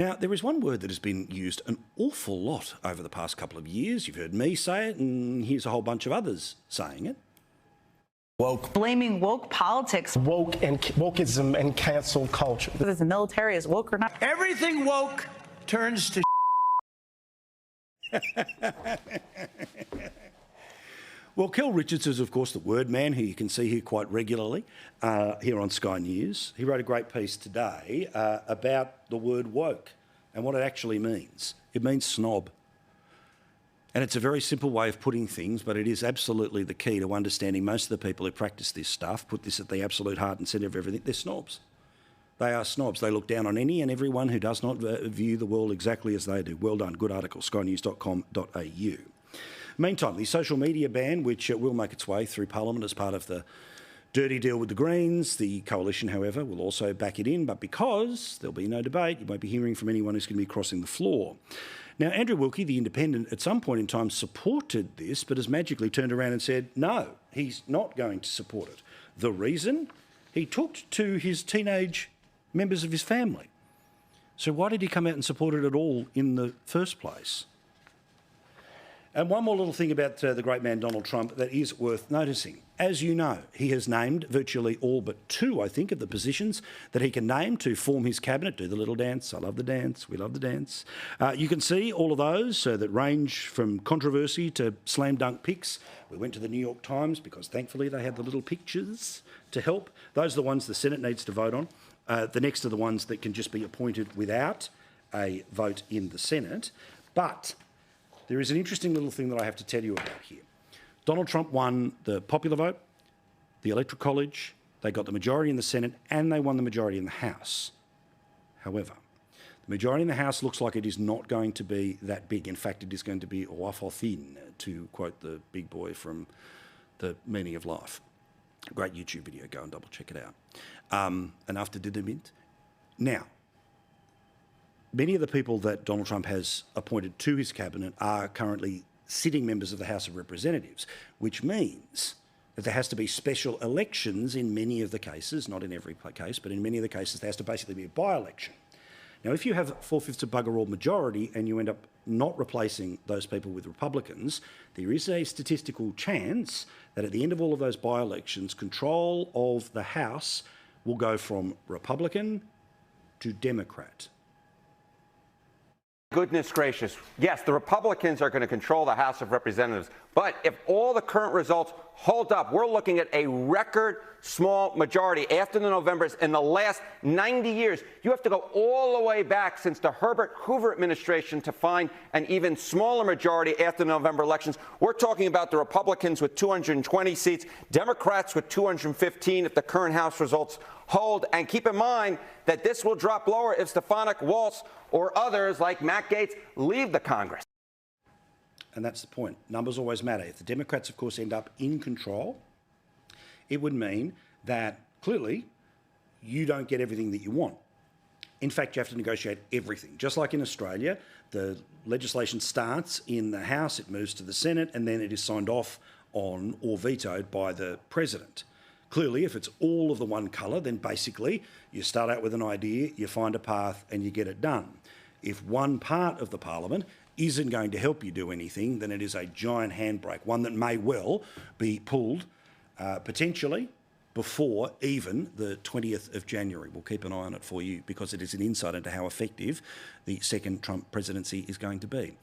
Now, there is one word that has been used an awful lot over the past couple of years. You've heard me say it, and here's a whole bunch of others saying it. Woke. Blaming woke politics. Woke and wokeism and cancel culture. Whether the military is woke or not. Everything woke turns to Well, Kel Richards is, of course, the word man, who you can see here quite regularly here on Sky News. He wrote a great piece today about the word woke and what it actually means. It means snob. And it's a very simple way of putting things, but it is absolutely the key to understanding most of the people who practice this stuff, put this at the absolute heart and centre of everything. They're snobs. They are snobs. They look down on any and everyone who does not view the world exactly as they do. Well done. Good article, skynews.com.au. Meantime, the social media ban, which will make its way through Parliament as part of the dirty deal with the Greens. The Coalition, however, will also back it in, but because there'll be no debate, you won't be hearing from anyone who's going to be crossing the floor. Now, Andrew Wilkie, the Independent, at some point in time supported this, but has magically turned around and said, no, he's not going to support it. The reason? He talked to his teenage members of his family. So why did he come out and support it at all in the first place? And one more little thing about the great man Donald Trump that is worth noticing. As you know, he has named virtually all but two, I think, of the positions that he can name to form his cabinet. Do the little dance. I love the dance. We love the dance. You can see all of those that range from controversy to slam dunk picks. We went to the New York Times because thankfully they had the little pictures to help. Those are the ones the Senate needs to vote on. The next are the ones that can just be appointed without a vote in the Senate. But there is an interesting little thing that I have to tell you about here. Donald Trump won the popular vote, the Electoral College, they got the majority in the Senate, and they won the majority in the House. However, the majority in the House looks like it is not going to be that big. In fact, it is going to be waffle thin, to quote the big boy from The Meaning of Life. A great YouTube video, go and double check it out. Enough to did mint. Now, many of the people that Donald Trump has appointed to his cabinet are currently sitting members of the House of Representatives, which means that there has to be special elections in many of the cases, not in every case, but in many of the cases there has to basically be a by-election. Now, if you have 4/5 of bugger all majority and you end up not replacing those people with Republicans, there is a statistical chance that at the end of all of those by-elections, control of the House will go from Republican to Democrat. Goodness gracious. Yes, the Republicans are going to control the House of Representatives. But if all the current results hold up, we're looking at a record small majority after the Novembers in the last 90 years. You have to go all the way back since the Herbert Hoover administration to find an even smaller majority after the November elections. We're talking about the Republicans with 220 seats, Democrats with 215 if the current House results hold. And keep in mind that this will drop lower if Stefanik Waltz or others like Matt Gaetz leave the Congress. And that's the point. Numbers always matter. If the Democrats, of course, end up in control, it would mean that clearly you don't get everything that you want. In fact, you have to negotiate everything. Just like in Australia, the legislation starts in the House, it moves to the Senate, and then it is signed off on or vetoed by the President. Clearly, if it's all of the one colour, then basically you start out with an idea, you find a path and you get it done. If one part of the Parliament isn't going to help you do anything, then it is a giant handbrake, one that may well be pulled potentially before even the 20th of January. We'll keep an eye on it for you because it is an insight into how effective the second Trump presidency is going to be.